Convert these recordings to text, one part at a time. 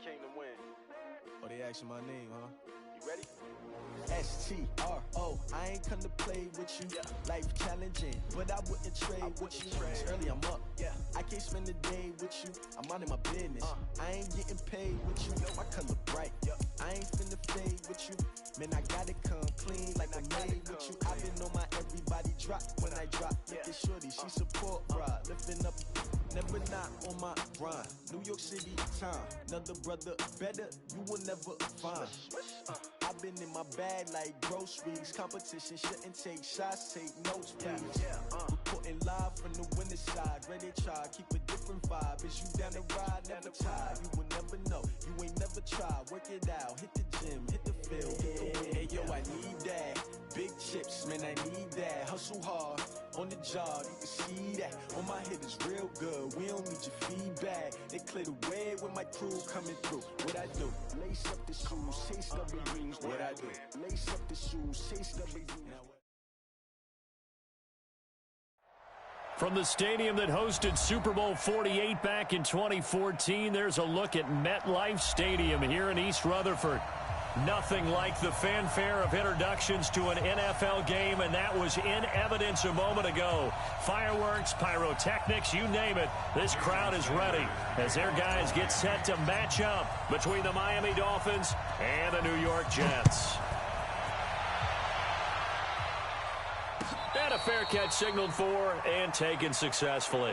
came to win. Oh, they asking my name, huh? You ready? S-T-R-O, I ain't come to play with you. Yeah. Life challenging, but I wouldn't trade with you. It's early, I'm up. Yeah. I can't spend the day with you. I'm minding my business. I ain't getting paid with you. My color bright. I ain't finna fade with you. Man, I gotta come clean like I made with you. I've been on my everybody drop when I drop. Look at shorty, she support ride. Lifting up, never not on my grind. New York City time. Another brother better, you will never find. I've been in my bag like groceries. Competition shouldn't take shots, take notes, please. Reporting live from the winning side. Ready to try, keep a different vibe. Is you down the ride, never tired. You will never know, you ain't never tried. Work it out, hit the gym, hit the field, hit the win. Hey yo, I need that. Big chips, man, I need that. Hustle hard, on the job, you can see that. On my hit is real good, we don't need your feedback. They clear the way with my crew coming through. What I do? Lace up the shoes, chase W's. What I do? Lace up the shoes, chase W's. From the stadium that hosted Super Bowl 48 back in 2014, there's a look at MetLife Stadium here in East Rutherford. Nothing like the fanfare of introductions to an NFL game, and that was in evidence a moment ago. Fireworks, pyrotechnics, you name it. This crowd is ready as their guys get set to match up between the Miami Dolphins and the New York Jets. And a fair catch signaled for and taken successfully.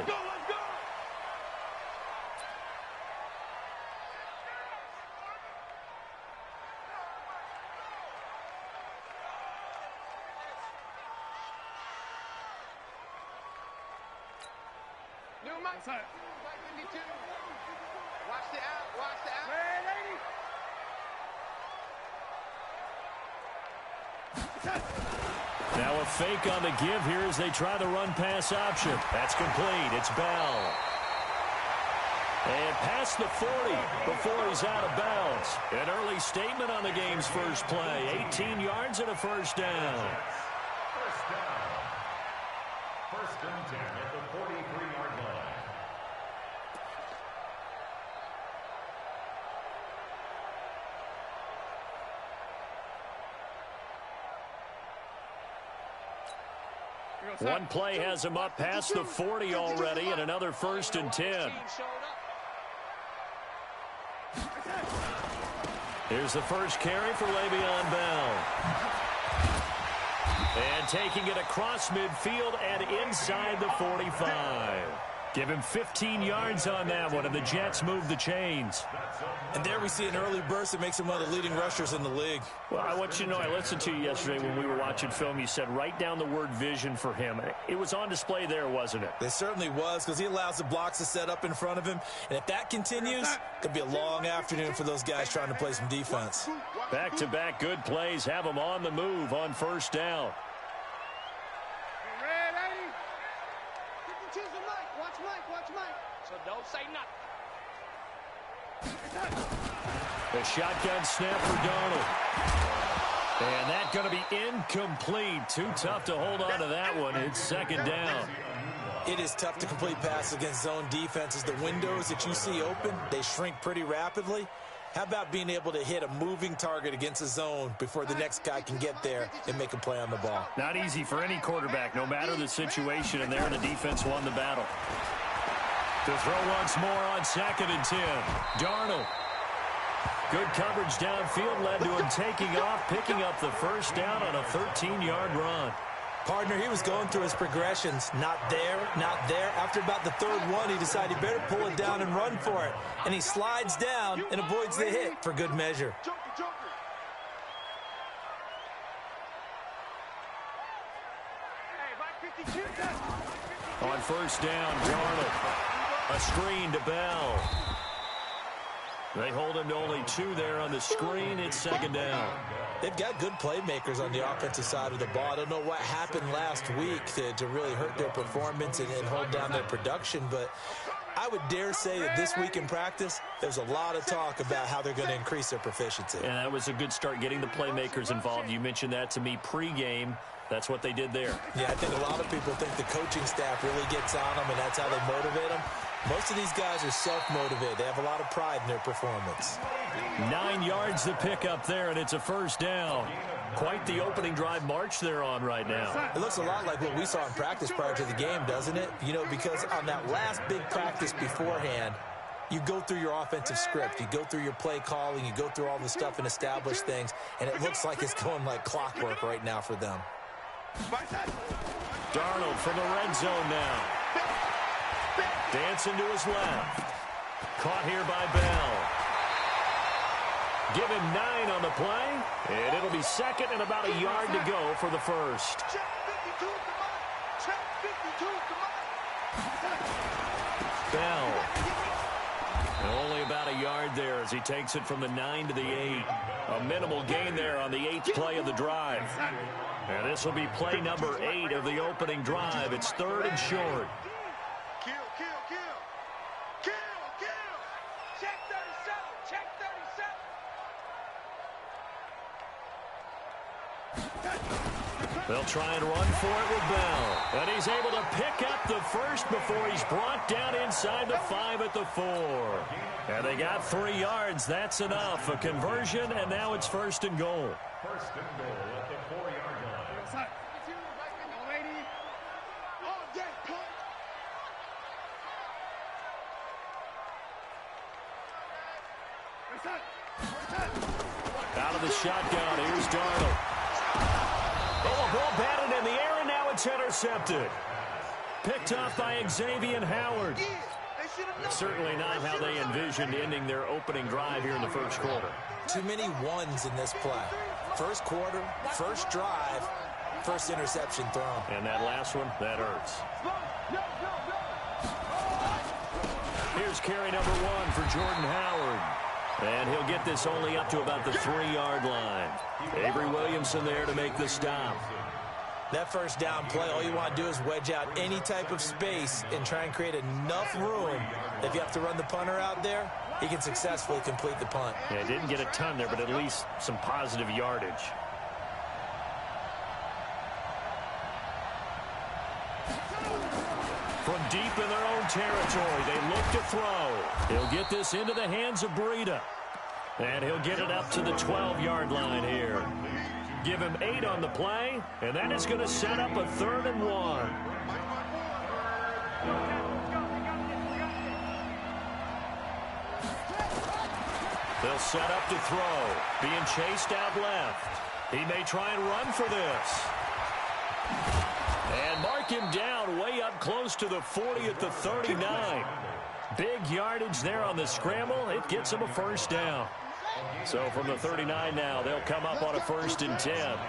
Now a fake on the give here as they try the run-pass option. That's complete. It's Bell. And past the 40 before he's out of bounds. An early statement on the game's first play. 18 yards and a first down. First down 10 at the 43-yard line. One play has him up past the 40 already, and another first and 10. Here's the first carry for Le'Veon Bell. And taking it across midfield and inside the 45. Give him 15 yards on that one, and the Jets move the chains. And there we see an early burst that makes him one of the leading rushers in the league. Well, I want you to know, I listened to you yesterday when we were watching film. You said write down the word vision for him. It was on display there, wasn't it? It certainly was, because he allows the blocks to set up in front of him. And if that continues, it could be a long afternoon for those guys trying to play some defense. Back-to-back good plays have them on the move on first down. So don't say nothing. The shotgun snap for Darnold. And that's going to be incomplete. Too tough to hold on to that one. It's second down. It is tough to complete passes against zone defenses. The windows that you see open, they shrink pretty rapidly. How about being able to hit a moving target against a zone before the next guy can get there and make a play on the ball? Not easy for any quarterback, no matter the situation, and there the defense won the battle. To throw once more on second and 10. Darnold. Good coverage downfield led to him taking off, picking up the first down on a 13-yard run. Partner, he was going through his progressions. Not there, not there. After about the third one, he decided he better pull it down and run for it. And he slides down and avoids the hit for good measure. On first down, Darnold. A screen to Bell. They hold him to only 2 there on the screen. It's second down. They've got good playmakers on the offensive side of the ball. I don't know what happened last week to really hurt their performance and hold down their production, but I would dare say that this week in practice, there's a lot of talk about how they're going to increase their proficiency. And that was a good start, getting the playmakers involved. You mentioned that to me pregame. That's what they did there. Yeah, I think a lot of people think the coaching staff really gets on them, and that's how they motivate them. Most of these guys are self-motivated. They have a lot of pride in their performance. 9 yards to pick up there, and it's a first down. Quite the opening drive march they're on right now. It looks a lot like what we saw in practice prior to the game, doesn't it? You know, because on that last big practice beforehand, you go through your offensive script. You go through your play calling. You go through all the stuff and establish things, and it looks like it's going like clockwork right now for them. Darnold from the red zone now. Dancing to his left. Caught here by Bell. Give him 9 on the play, and it'll be second and about a yard to go for the first. Bell. Only about a yard there as he takes it from the 9 to the 8. A minimal gain there on the 8th play of the drive. And this will be play number 8 of the opening drive. It's 3rd and short. Check 37. Check 37. They'll try and run for it with Bell. And he's able to pick up the first before he's brought down inside the 5 at the 4. And they got 3 yards. That's enough. A conversion, and now it's 1st and goal. 1st and goal at the 4-yard line. Out of the shotgun, here's Darnold. Oh, ball batted in the air, and now it's intercepted. Picked off by Xavier Howard. Certainly not how they envisioned ending their opening drive here in the first quarter. Too many ones in this play. First quarter, first drive, first interception thrown. And that last one, that hurts. Here's carry number 1 for Jordan Howard. And he'll get this only up to about the 3-yard line. Avery Williamson there to make the stop. That first down play, all you want to do is wedge out any type of space and try and create enough room. If you have to run the punter out there, he can successfully complete the punt. Yeah, didn't get a ton there, but at least some positive yardage. From deep in their own territory, they look to throw. He'll get this into the hands of Breida. And he'll get it up to the 12-yard line here. Give him 8 on the play, and that is going to set up a 3rd and 1. They'll set up to throw. Being chased out left. He may try and run for this. And mark him down way up close to the 40 at the 39. Big yardage there on the scramble. It gets him a first down. So from the 39 now, they'll come up on a 1st and 10.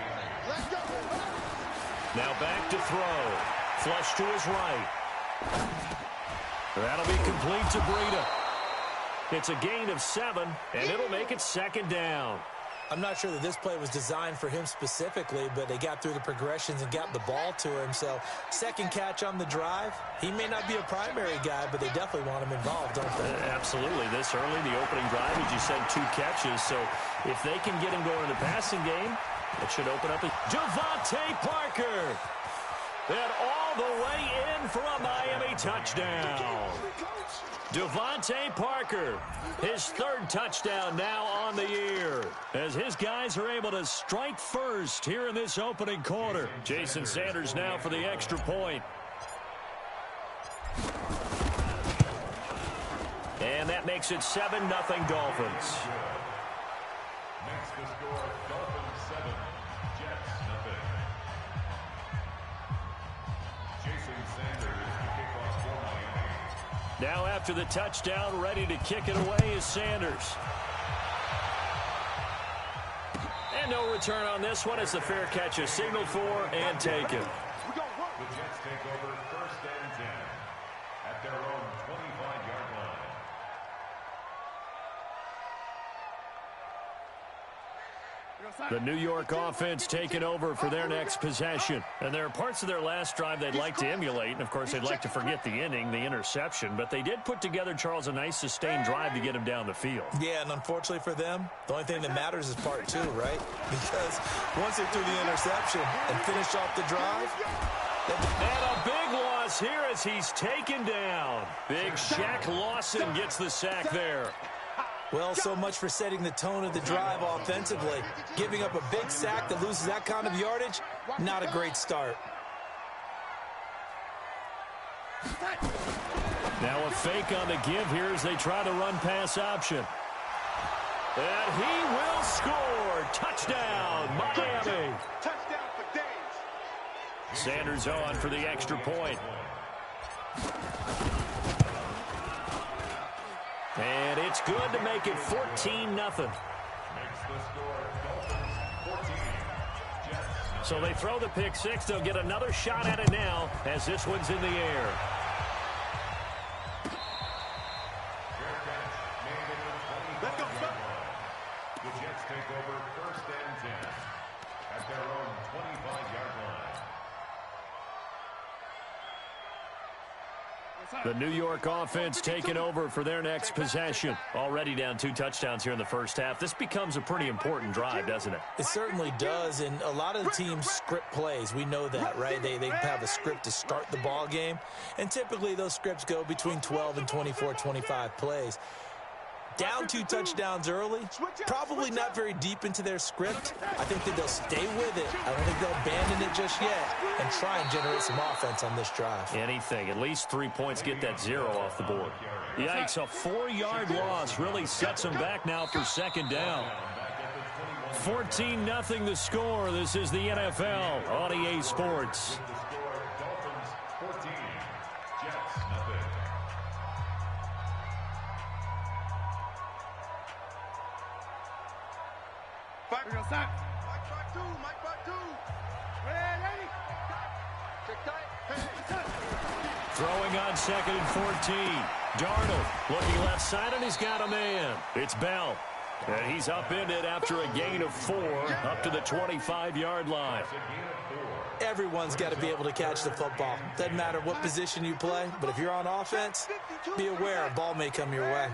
Now back to throw. Flush to his right. That'll be complete to Breida. It's a gain of 7, and it'll make it 2nd down. I'm not sure that this play was designed for him specifically, but they got through the progressions and got the ball to him. So, 2nd catch on the drive. He may not be a primary guy, but they definitely want him involved, don't they? Absolutely. This early, the opening drive, as you said, 2 catches. So, if they can get him going in the passing game, it should open up. Devontae Parker. And all the way in for a Miami touchdown. Devontae Parker, his 3rd touchdown now on the year, as his guys are able to strike first here in this opening quarter. Jason Sanders now for the extra point. And that makes it 7-0 Dolphins. Next to score, Dolphins 7, Jets 0. Jason Sanders to kick off for Miami. Now after the touchdown, ready to kick it away is Sanders. And no return on this one as the fair catch is signaled for and taken. The Jets take over 1st and 10 at their own 25-yard line. The New York offense taking over for their next possession. And there are parts of their last drive they'd like to emulate. And, of course, they'd like to forget the inning, the interception. But they did put together, Charles, a nice sustained drive to get him down the field. Yeah, and unfortunately for them, the only thing that matters is part 2, right? Because once they threw the interception and finished off the drive, And a big loss here as he's taken down. Big Shaq Lawson gets the sack there. Well, so much for setting the tone of the drive offensively. Giving up a big sack that loses that kind of yardage, not a great start. Now a fake on the give here as they try to run pass option. And he will score. Touchdown, Miami. Touchdown for days. Sanders on for the extra point. And it's good to make it 14-0. So they throw the pick six. They'll get another shot at it now as this one's in the air. Let's go. The Jets take over 1st and 10 at their own 25-yard line. The New York offense taking over for their next possession. Already down 2 touchdowns here in the first half. This becomes a pretty important drive, doesn't it? It certainly does, and a lot of the teams script plays. We know that, right? They have a script to start the ball game, and typically those scripts go between 12 and 24, 25 plays. Down 2 touchdowns early, probably not very deep into their script. I think that they'll stay with it. I don't think they'll abandon it just yet and try and generate some offense on this drive. Anything. At least 3 points, get that 0 off the board. Yikes, a 4-yard loss really sets them back now for second down. 14-0 the score. This is the NFL on EA Sports. Dolphins 14, Jets nothing. We're gonna stop. Mike back two. Ready? Check tight. Throwing on 2nd and 14. Darnold looking left side, and he's got a man. It's Bell. And he's upended after a gain of 4 up to the 25-yard line. Everyone's got to be able to catch the football. Doesn't matter what position you play, but if you're on offense, be aware a ball may come your way.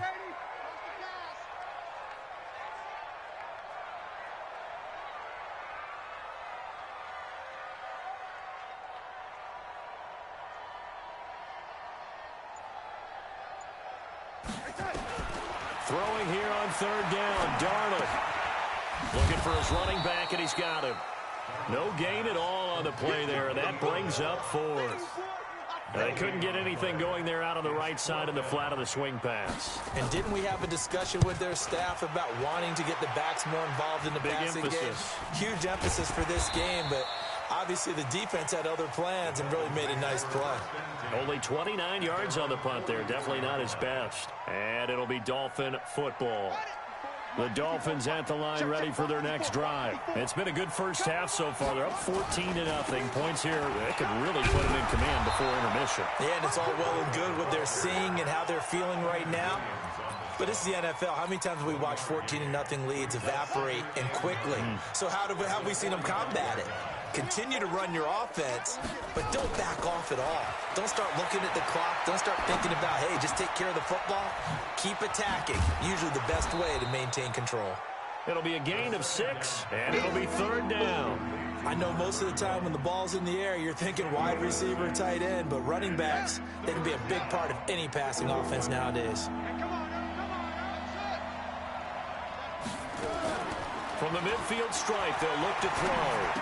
Throwing here on 3rd down, Darnold. Looking for his running back, and he's got him. No gain at all on the play there, and that brings up 4th. They couldn't get anything going there out on the right side in the flat of the swing pass. And didn't we have a discussion with their staff about wanting to get the backs more involved in the passing game? Huge emphasis for this game, but obviously the defense had other plans and really made a nice play. Only 29 yards on the punt there. Definitely not his best. And it'll be Dolphin football. The Dolphins at the line ready for their next drive. It's been a good first half so far. They're up 14-0. Points here, they could really put them in command before intermission. Yeah, and it's all well and good what they're seeing and how they're feeling right now. But it's the NFL. How many times have we watched 14-0 leads evaporate and quickly? So how have we seen them combat it? Continue to run your offense, but don't back off at all. Don't start looking at the clock. Don't start thinking about, hey, just take care of the football. Keep attacking. Usually the best way to maintain control. It'll be a gain of 6, and it'll be 3rd down. I know most of the time when the ball's in the air, you're thinking wide receiver, tight end, but running backs, they can be a big part of any passing offense nowadays. From the midfield stripe, they'll look to throw.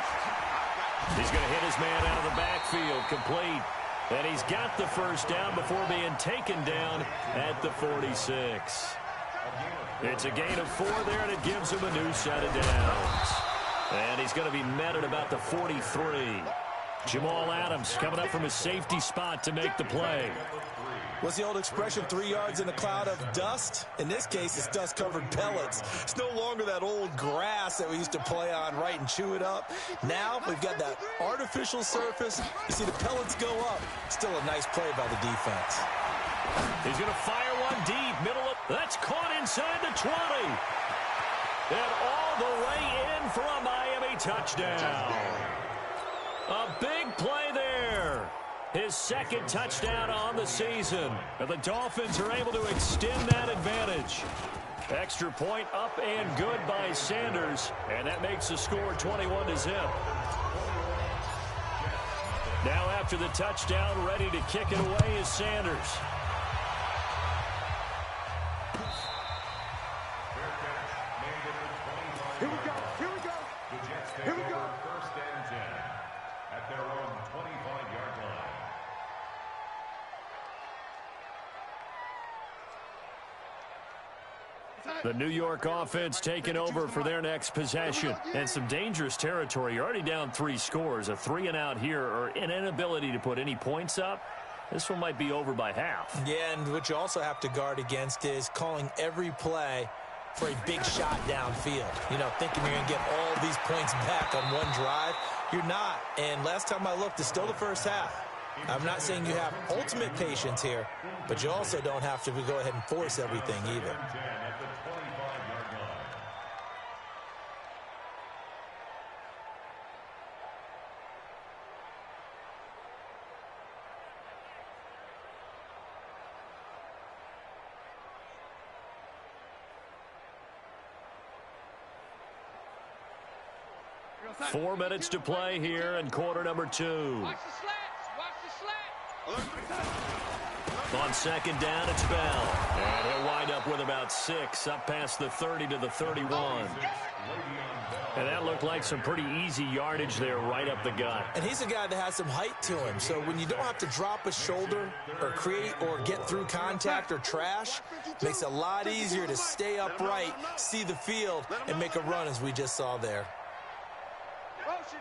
He's going to hit his man out of the backfield, complete. And he's got the first down before being taken down at the 46. It's a gain of 4 there, and it gives him a new set of downs. And he's going to be met at about the 43. Jamal Adams coming up from his safety spot to make the play. What's the old expression, 3 yards in a cloud of dust? In this case, it's dust-covered pellets. It's no longer that old grass that we used to play on, right, and chew it up. Now we've got that artificial surface. You see the pellets go up. Still a nice play by the defense. He's going to fire one deep, middle of, that's caught inside the 20. And all the way in for a Miami touchdown. A big play there. His 2nd touchdown on the season. And the Dolphins are able to extend that advantage. Extra point up and good by Sanders. And that makes the score 21-0. Now after the touchdown. Ready to kick it away is Sanders. Here we go. Here we go. The Jets take Here we go. over first and 10 at their own 25-yard line. The New York offense taking over for their next possession. And some dangerous territory. You're already down 3 scores. A 3-and-out here or an inability to put any points up. This one might be over by half. Yeah, and what you also have to guard against is calling every play for a big shot downfield. You know, thinking you're going to get all these points back on one drive. You're not. And last time I looked, it's still the first half. I'm not saying you have ultimate patience here, but you also don't have to go ahead and force everything either. At the 25-yard line. Watch 4 minutes to play here in quarter number 2. the slats. Watch the slats. On second down, it's Bell. And he'll wind up with about 6, up past the 30 to the 31. And that looked like some pretty easy yardage there right up the gut. And he's a guy that has some height to him, so when you don't have to drop a shoulder or create or get through contact or trash, makes it a lot easier to stay upright, see the field, and make a run as we just saw there. Motion.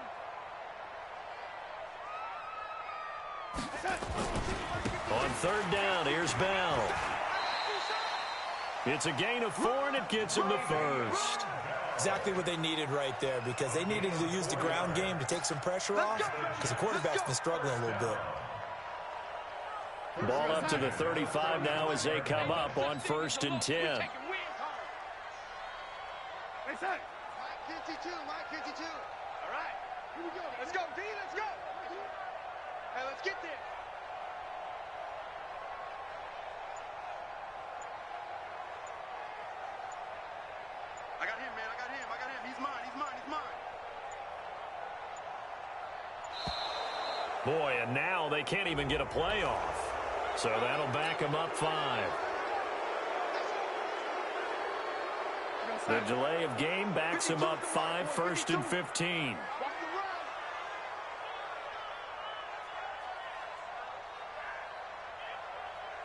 On third down, here's Bell. It's a gain of 4, and it gets him to first. Exactly what they needed right there, because they needed to use the ground game to take some pressure off, because the quarterback's been struggling a little bit. Ball up to the 35 now as they come up on first and 10. Hey, son. Mike 52, Mike 52. All right. Here we go. Let's go, D. Let's go. Hey, let's get there. I got him, man. I got him. I got him. He's mine. He's mine. He's mine. Boy, and now they can't even get a play off. So that'll back them up 5. The delay of game backs him up 5, first and 15. Watch the run.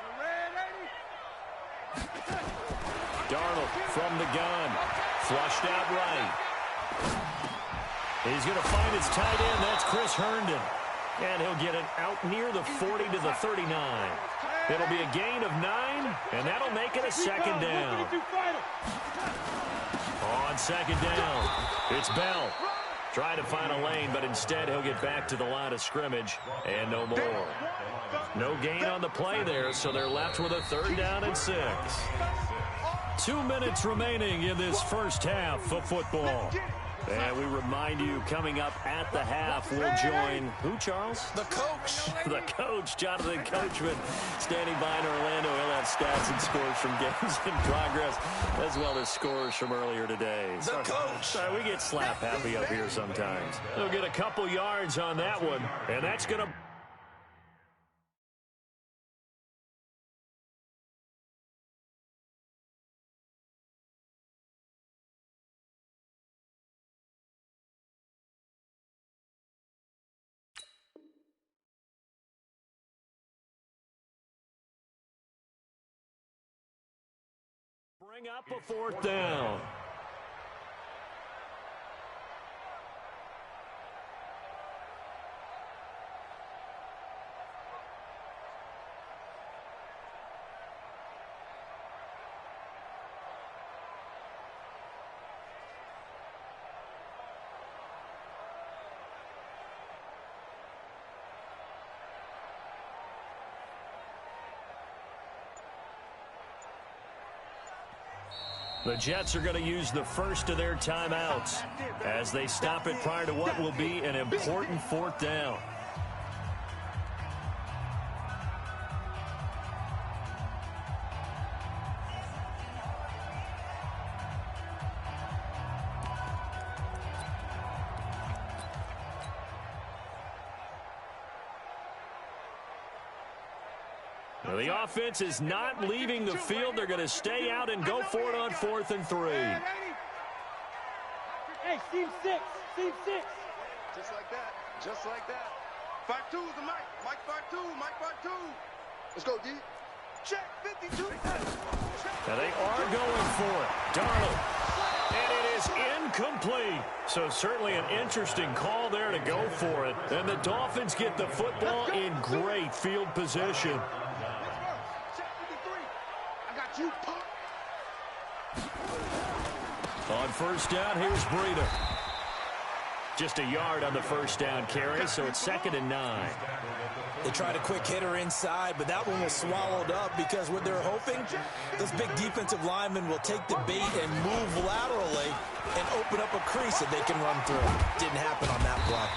You ready? Darnold from the gun. Flushed out right. He's going to find his tight end. That's Chris Herndon. And he'll get it out near the 40 to the 39. It'll be a gain of 9, and that'll make it a second down. On second down, it's Bell. Trying to find a lane, but instead he'll get back to the line of scrimmage, and no more. No gain on the play there, so they're left with a third down and 6. 2 minutes remaining in this first half of football. And we remind you, coming up at the half, we'll join who, Charles? The coach. The coach, Jonathan Coachman, standing by in Orlando. He'll have stats and scores from games in progress, as well as scores from earlier today. The coach. Sorry, we get slap happy up here sometimes. He'll get a couple yards on that one, and that's going to... bring up a fourth down. The Jets are going to use the first of their timeouts as they stop it prior to what will be an important fourth down. Well, the offense is not leaving the field. They're going to stay out and go for it on 4th and 3. Hey, team 6. Team 6. Just like that. Just like that. 5-2 is the Mike. Mike 5-2. Mike 5-2. Let's go, D. Check 52. Now they are going for it. Darnold. And it is incomplete. So certainly an interesting call there to go for it. And the Dolphins get the football in great field position. Check 53. I got you, punk. On first down, here's Breida. Just a yard on the first down carry, so it's 2nd and 9. They tried a quick hitter inside, but that one was swallowed up because what they're hoping, those big defensive linemen will take the bait and move laterally and open up a crease that they can run through. Didn't happen on that play.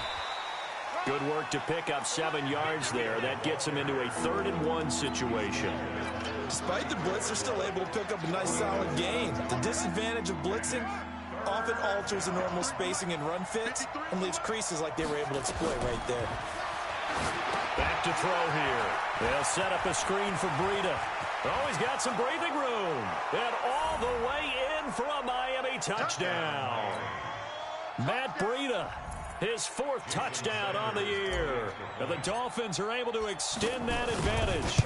Good work to pick up 7 yards there. That gets them into a 3rd and 1 situation. Despite the blitz, they're still able to pick up a nice solid gain. The disadvantage of blitzing often alters the normal spacing and run fits and leaves creases like they were able to exploit right there. Back to throw here. They'll set up a screen for Breida. Oh, he's got some breathing room. And all the way in for a Miami touchdown. Matt Breida, his 4th touchdown on the year. And the Dolphins are able to extend that advantage.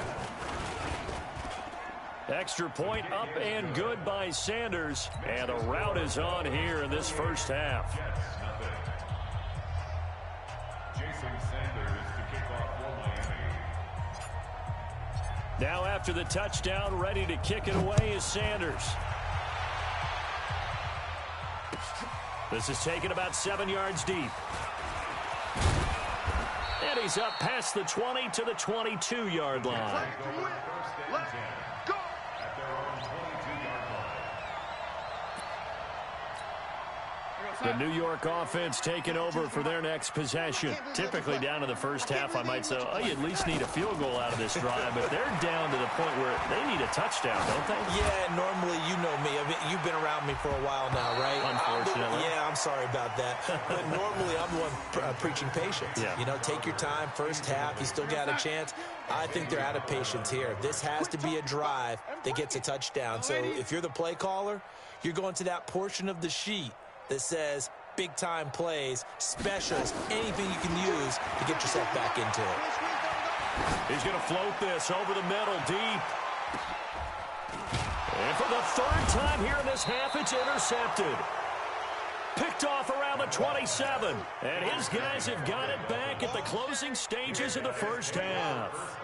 Extra point up and good by Sanders. And a rout is on here in this first half. Jason Sanders to kick off for Miami. Now after the touchdown, ready to kick it away is Sanders. This is taken about 7 yards deep. And he's up past the 20 to the 22-yard line. The New York offense taking over for their next possession. Typically down to the first half, I might say, oh, you at least need a field goal out of this drive. But they're down to the point where they need a touchdown, don't they? Yeah, normally, you know me. I mean, you've been around me for a while now, right? Unfortunately. Yeah, I'm sorry about that. But normally, I'm the one preaching patience. Yeah. You know, take your time. First half, you still got a chance. I think they're out of patience here. This has to be a drive that gets a touchdown. So if you're the play caller, you're going to that portion of the sheet that says big-time plays, specials, anything you can use to get yourself back into it. He's going to float this over the middle, deep. And for the 3rd time here in this half, it's intercepted. Picked off around the 27. And his guys have got it back at the closing stages of the first half.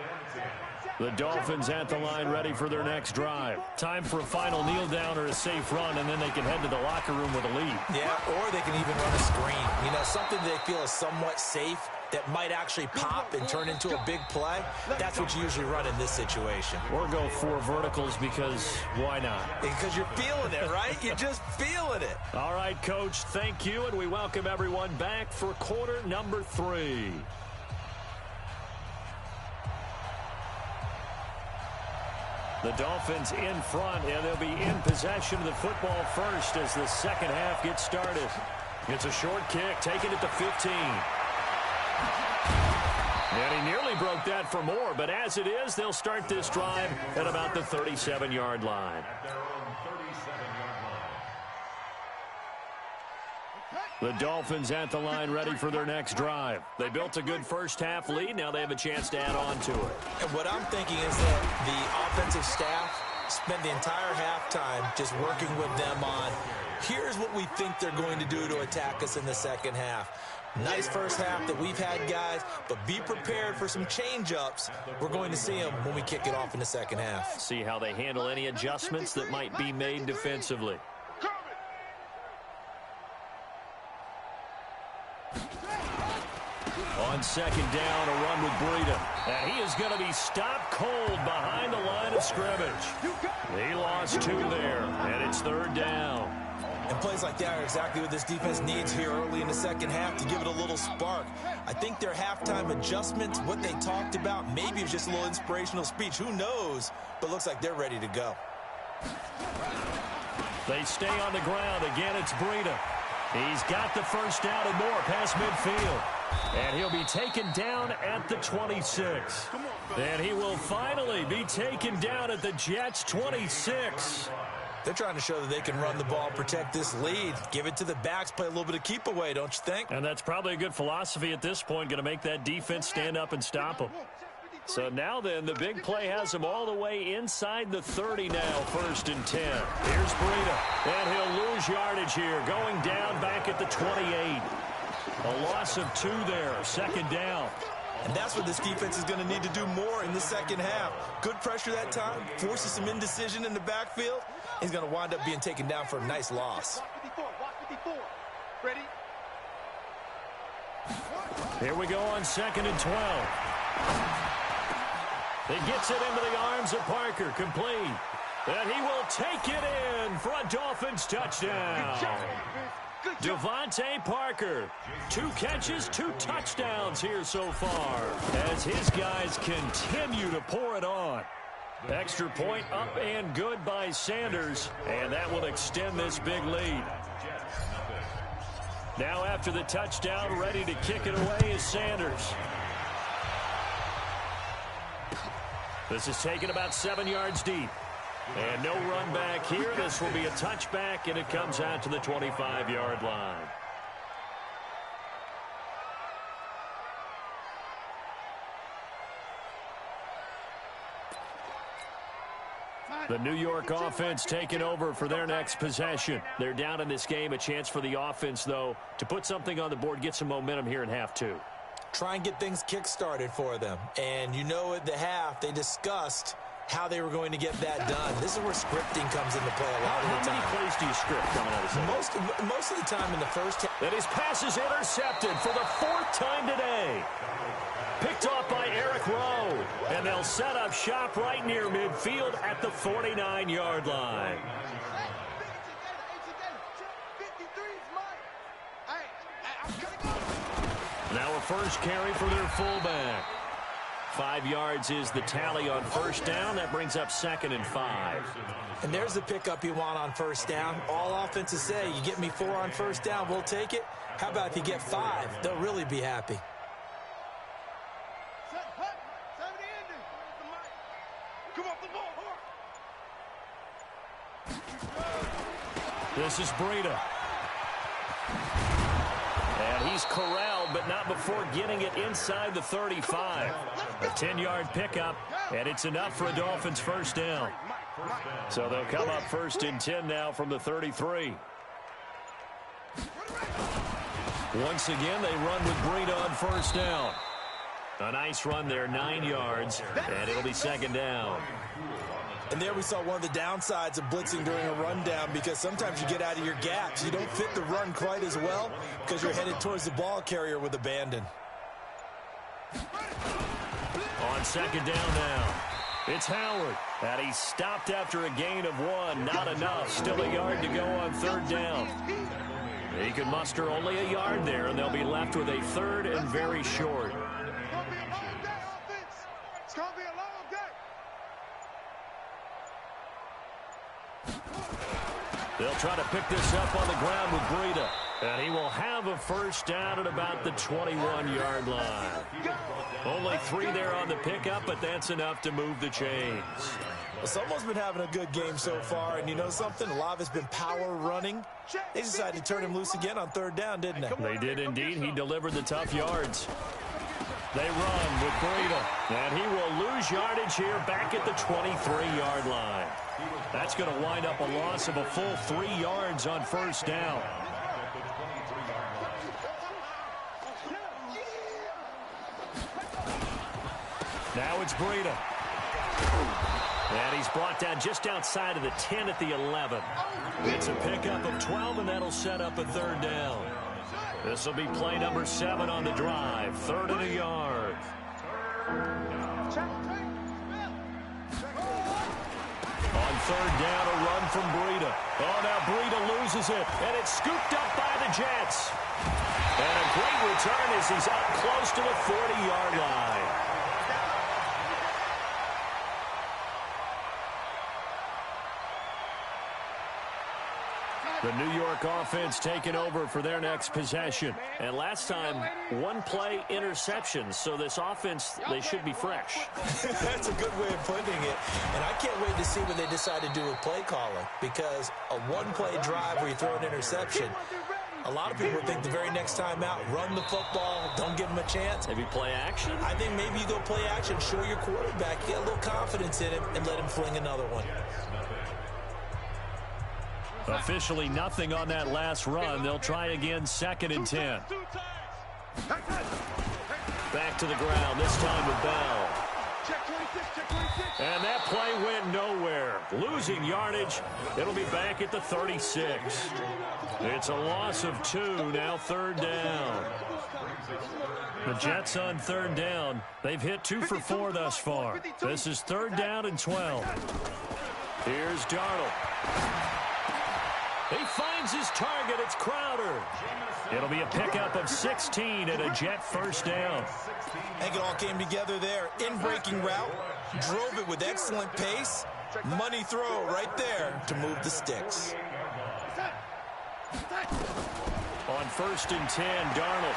The Dolphins at the line ready for their next drive. Time for a final kneel down or a safe run, and then they can head to the locker room with a lead. Yeah, or they can even run a screen. You know, something they feel is somewhat safe that might actually pop and turn into a big play. That's what you usually run in this situation. Or go 4 verticals because why not? Because you're feeling it, right? You're just feeling it. All right, Coach, thank you, and we welcome everyone back for quarter number 3. The Dolphins in front, and they'll be in possession of the football first as the second half gets started. It's a short kick, taking it to 15. And he nearly broke that for more, but as it is, they'll start this drive at about the 37-yard line. The Dolphins at the line ready for their next drive. They built a good first-half lead. Now they have a chance to add on to it. And what I'm thinking is that the offensive staff spent the entire halftime just working with them on, here's what we think they're going to do to attack us in the second half. Nice first half that we've had, guys, but be prepared for some change-ups. We're going to see them when we kick it off in the second half. See how they handle any adjustments that might be made defensively. On second down, a run with Breida. And he is going to be stopped cold behind the line of scrimmage. He lost 2 there, and it's 3rd down. And plays like that are exactly what this defense needs here early in the second half to give it a little spark. I think their halftime adjustments, what they talked about, maybe it was just a little inspirational speech. Who knows? But looks like they're ready to go. They stay on the ground. Again, it's Breida. He's got the first down and more past midfield. And he'll be taken down at the 26. And he will finally be taken down at the Jets' 26. They're trying to show that they can run the ball, protect this lead. Give it to the backs, play a little bit of keep away, don't you think? And that's probably a good philosophy at this point, going to make that defense stand up and stop them. So now then, the big play has him all the way inside the 30 now, 1st and 10. Here's Breida, and he'll lose yardage here, going down back at the 28. A loss of 2 there, 2nd down. And that's what this defense is going to need to do more in the second half. Good pressure that time, forces some indecision in the backfield. He's going to wind up being taken down for a nice loss. Ready? Here we go on 2nd and 12. He gets it into the arms of Parker, complete. And he will take it in for a Dolphins touchdown. Devontae Parker, 2 catches, 2 touchdowns here so far as his guys continue to pour it on. Extra point up and good by Sanders, and that will extend this big lead. Now after the touchdown, ready to kick it away is Sanders. This is taken about 7 yards deep. And no run back here. This will be a touchback, and it comes out to the 25-yard line. The New York offense taking over for their next possession. They're down in this game. A chance for the offense, though, to put something on the board, get some momentum here in half 2. Try and get things kick-started for them. And you know at the half, they discussed how they were going to get that done. This is where scripting comes into play a lot of the time. How many plays do you script coming out of this? Most of the time in the first half. And his pass is intercepted for the 4th time today. Picked off by Eric Rowe. And they'll set up shop right near midfield at the 49-yard line. Now a first carry for their fullback. 5 yards is the tally on 1st down. That brings up 2nd and 5. And there's the pickup you want on 1st down. All offenses say, you get me 4 on 1st down, we'll take it. How about if you get 5? They'll really be happy. This is Breida. And he's corralled, but not before getting it inside the 35. A 10-yard pickup, and it's enough for a Dolphins 1st down. So they'll come up 1st and 10 now from the 33. Once again, they run with Breida on 1st down. A nice run there, 9 yards, and it'll be 2nd down. And there we saw one of the downsides of blitzing during a rundown, because sometimes you get out of your gaps. You don't fit the run quite as well because you're headed towards the ball carrier with abandon. On 2nd down now, it's Howard. And he's stopped after a gain of 1. Not enough. Still a yard to go on 3rd down. He can muster only a yard there, and they'll be left with a 3rd and very short. It's going to be a long day. They'll try to pick this up on the ground with Breida. And he will have a 1st down at about the 21-yard line. Only 3 there on the pickup, but that's enough to move the chains. Well, someone's been having a good game so far, and you know something? A lot of it's been power running. They decided to turn him loose again on 3rd down, didn't they? They did indeed. He delivered the tough yards. They run with Breida, and he will lose yardage here back at the 23-yard line. That's going to wind up a loss of a full 3 yards on 1st down. Now it's Breida. And he's brought down just outside of the 10 at the 11. It's a pickup of 12, and that'll set up a 3rd down. This will be play number 7 on the drive. 3rd and a yard. On 3rd down, a run from Breida. Oh, now Breida loses it, and it's scooped up by the Jets. And a great return as he's up close to the 40-yard line. The New York offense taking over for their next possession. And last time, one-play interception. So this offense, they should be fresh. That's a good way of putting it. And I can't wait to see what they decide to do with play calling. Because a one-play drive where you throw an interception, a lot of people think the very next time out, run the football, don't give them a chance. Maybe play action? I think maybe you go play action, show your quarterback, get a little confidence in him, and let him fling another one. Officially nothing on that last run. They'll try again, 2nd and 10. Back to the ground, this time with Bell. And that play went nowhere. Losing yardage. It'll be back at the 36. It's a loss of 2, now 3rd down. The Jets on 3rd down. They've hit 2 for 4 thus far. This is 3rd down and 12. Here's Darnold. He finds his target. It's Crowder. It'll be a pickup of 16 and a Jet first down. I think it all came together there. In-breaking route. Drove it with excellent pace. Money throw right there to move the sticks. On 1st and 10, Darnold.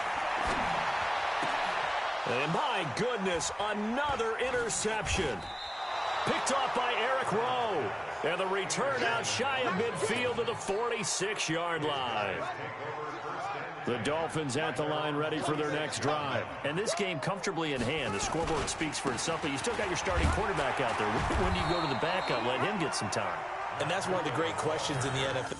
And my goodness, another interception. Picked off by Eric Rowe. And the return out shy of midfield to the 46-yard line. The Dolphins at the line ready for their next drive. And this game comfortably in hand. The scoreboard speaks for itself, but you still got your starting quarterback out there. When do you go to the backup, let him get some time? And that's one of the great questions in the NFL.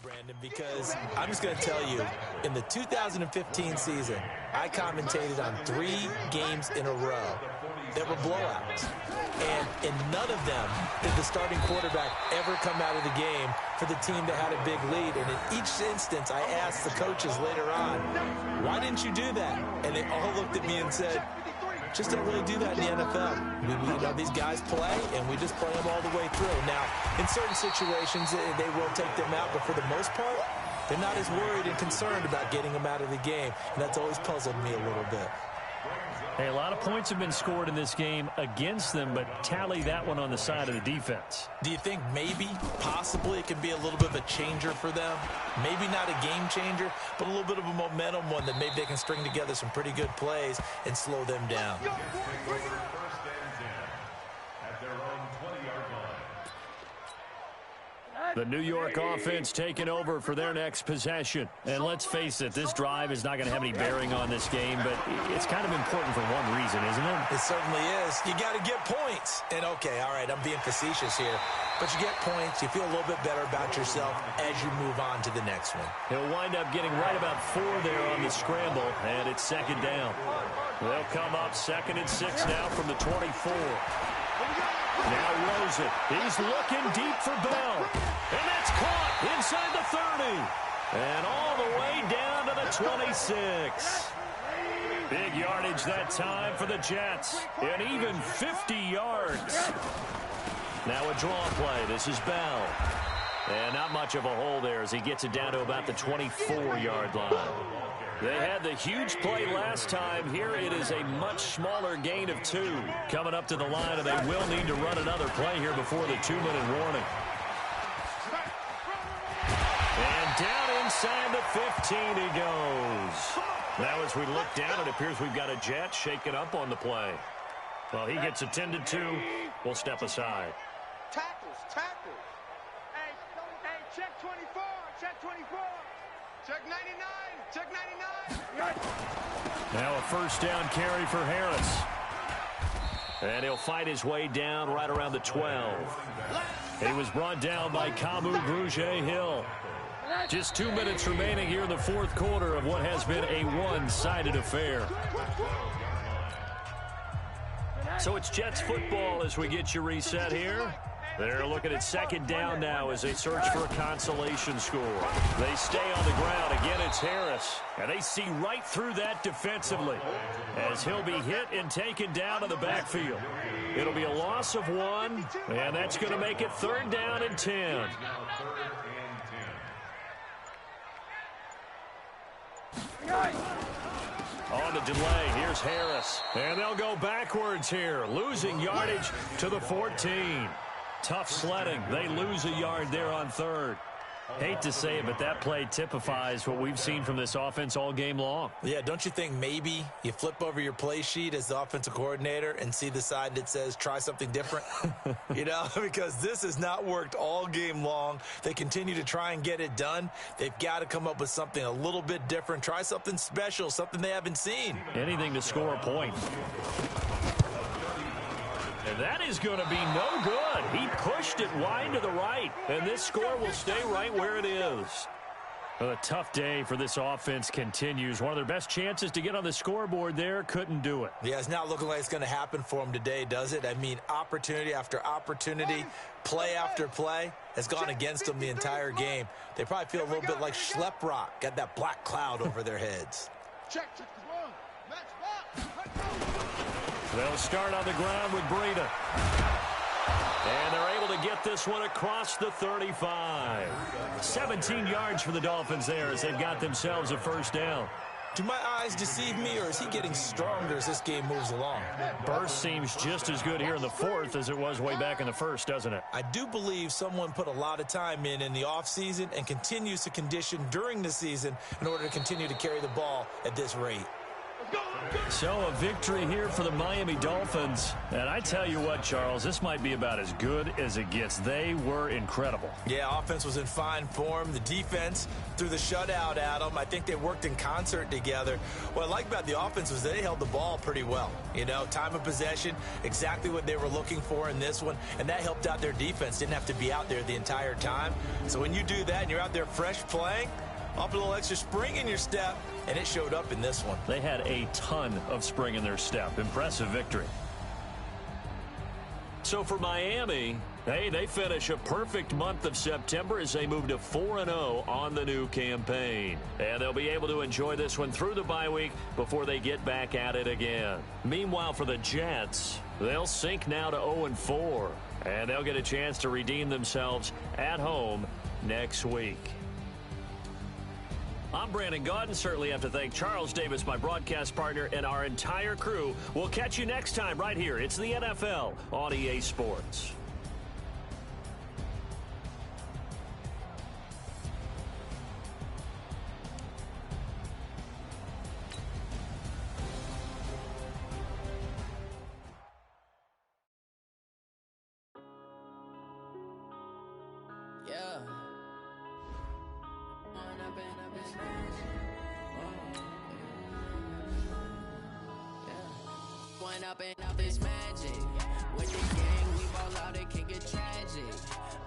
Brandon, because I'm just going to tell you, in the 2015 season, I commentated on 3 games in a row that were blowouts. And in none of them did the starting quarterback ever come out of the game for the team that had a big lead. And in each instance, I asked the coaches later on, why didn't you do that? And they all looked at me and said, just don't really do that in the NFL. You know, these guys play, and we just play them all the way through. Now, in certain situations, they will take them out, but for the most part, they're not as worried and concerned about getting them out of the game, and that's always puzzled me a little bit. Hey, a lot of points have been scored in this game against them, but tally that one on the side of the defense. Do you think maybe, possibly, it could be a little bit of a changer for them? Maybe not a game changer, but a little bit of a momentum one that maybe they can string together some pretty good plays and slow them down. The New York offense taking over for their next possession. And let's face it, this drive is not going to have any bearing on this game, but it's kind of important for one reason, isn't it? It certainly is. You got to get points. And, okay, all right, I'm being facetious here. But you get points, you feel a little bit better about yourself as you move on to the next one. He'll wind up getting right about 4 there on the scramble, and it's 2nd down. They'll come up 2nd and 6 now from the 24. Now Rosen. He's looking deep for Bell. And that's caught inside the 30. And all the way down to the 26. Big yardage that time for the Jets. And even 50 yards. Now a draw play. This is Bell. And not much of a hole there as he gets it down to about the 24-yard line. They had the huge play last time. Here it is a much smaller gain of 2. Coming up to the line, and they will need to run another play here before the 2-minute warning. And down inside the 15 he goes. Now as we look down, it appears we've got a Jet shaking up on the play. Well, he gets attended to. We'll step aside. Tackles. Hey, check 24, check 24. Check 99, check 99. Now a first down carry for Harris. And he'll fight his way down right around the 12. He was brought down by Kamu Grugier-Hill. Just 2 minutes remaining here in the 4th quarter of what has been a one-sided affair. So it's Jets football as we get you reset here. They're looking at second down now as they search for a consolation score. They stay on the ground. Again, it's Harris. And they see right through that defensively as he'll be hit and taken down in the backfield. It'll be a loss of 1, and that's going to make it 3rd down and 10. On the delay, here's Harris. And they'll go backwards here, losing yardage to the 14. Tough sledding. They lose a yard there on 3rd. Hate to say it, but that play typifies what we've seen from this offense all game long. Yeah, don't you think maybe you flip over your play sheet as the offensive coordinator and see the side that says try something different? You know, because this has not worked all game long. They continue to try and get it done. They've got to come up with something a little bit different. Try something special, something they haven't seen. Anything to score a point. And that is going to be no good. He pushed it wide to the right, and this score will stay right where it is. Well, a tough day for this offense continues. One of their best chances to get on the scoreboard there, couldn't do it. Yeah, it's not looking like it's going to happen for them today, does it? I mean, opportunity after opportunity, play after play has gone against them the entire game. They probably feel a little bit like Schleprock, got that black cloud over their heads. Check. Match back. They'll start on the ground with Breida. And they're able to get this one across the 35. 17 yards for the Dolphins there as they've got themselves a 1st down. Do my eyes deceive me, or is he getting stronger as this game moves along? Burst seems just as good here in the 4th as it was way back in the 1st, doesn't it? I do believe someone put a lot of time in the offseason and continues to condition during the season in order to continue to carry the ball at this rate. So a victory here for the Miami Dolphins. And I tell you what, Charles, this might be about as good as it gets. They were incredible. Yeah, offense was in fine form. The defense threw the shutout at them. I think they worked in concert together. What I like about the offense was they held the ball pretty well. You know, time of possession, exactly what they were looking for in this one. And that helped out their defense. Didn't have to be out there the entire time. So when you do that and you're out there fresh playing, off a little extra spring in your step, and it showed up in this one. They had a ton of spring in their step. Impressive victory. So for Miami, hey, they finish a perfect month of September as they move to 4-0 on the new campaign. And they'll be able to enjoy this one through the bye week before they get back at it again. Meanwhile, for the Jets, they'll sink now to 0-4. And they'll get a chance to redeem themselves at home next week. I'm Brandon Gaudin. Certainly have to thank Charles Davis, my broadcast partner, and our entire crew. We'll catch you next time right here. It's the NFL on EA Sports. Yeah. Up and up is magic. With the gang, we ball out, it can get tragic.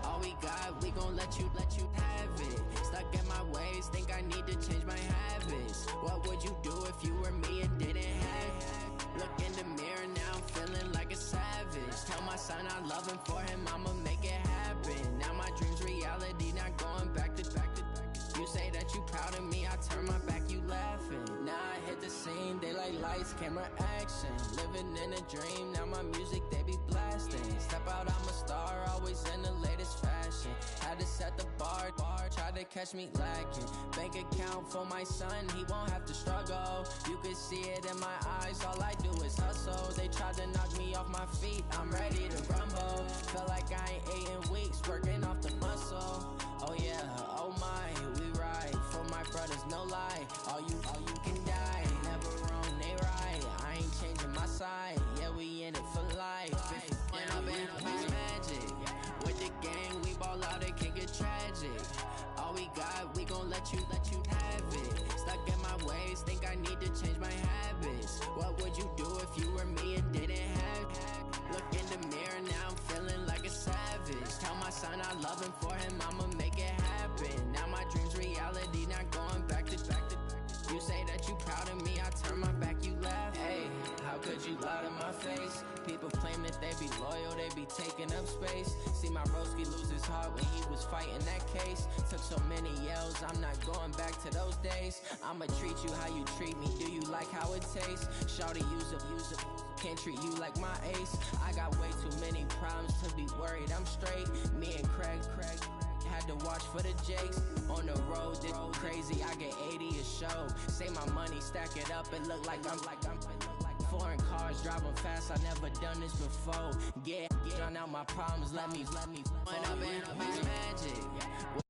All we got, we gon' let you have it. Stuck in my ways, think I need to change my habits. What would you do if you were me and didn't have it? Look in the mirror now, I'm feeling like a savage. Tell my son I love him, for him I'ma make it happen. Now my dream's reality, not going back to back. You say that you proud of me, I turn my back, you laughing. Now I hit the scene, daylight lights, camera action. Living in a dream, now my music they be blasting. Step out, I'm a star, always in the latest fashion. Had to set the bar, try to catch me lacking. Bank account for my son, he won't have to struggle. You can see it in my eyes, all I do is hustle. They tried to knock me off my feet, I'm ready to rumble. Feel like I ain't ate in weeks, working off the muscle. Oh yeah, oh my, we ride for my brothers, no lie. All you can die, never wrong, they right. I ain't changing my side, yeah, we in it for life. If up and up is magic. With the gang, we ball out, it can get tragic. All we got, we gon' let you have it. Stuck in my ways, think I need to change my habits. What would you do if you were me and didn't have it? Look in the mirror, now I'm feeling like a savage. Tell my son I love him, for him I'ma make it happen. Now my dream's reality, not going back to back. You say that that you proud of me, I turn my back, you laugh. Hey, how could you lie to my face? People claim that they be loyal, they be taking up space. See my broski lose his heart when he was fighting that case. Took so many yells, I'm not going back to those days. I'ma treat you how you treat me, do you like how it tastes? Shawty, use up, can't treat you like my ace. I got way too many problems to be worried, I'm straight. Me and Craig had to watch for the Jakes. On the road, this crazy, I get 80 a show. Say my money, stack it up, it look like I'm foreign cars, driving fast, I never done this before. Get drown out my problems, let me. When I've been magic.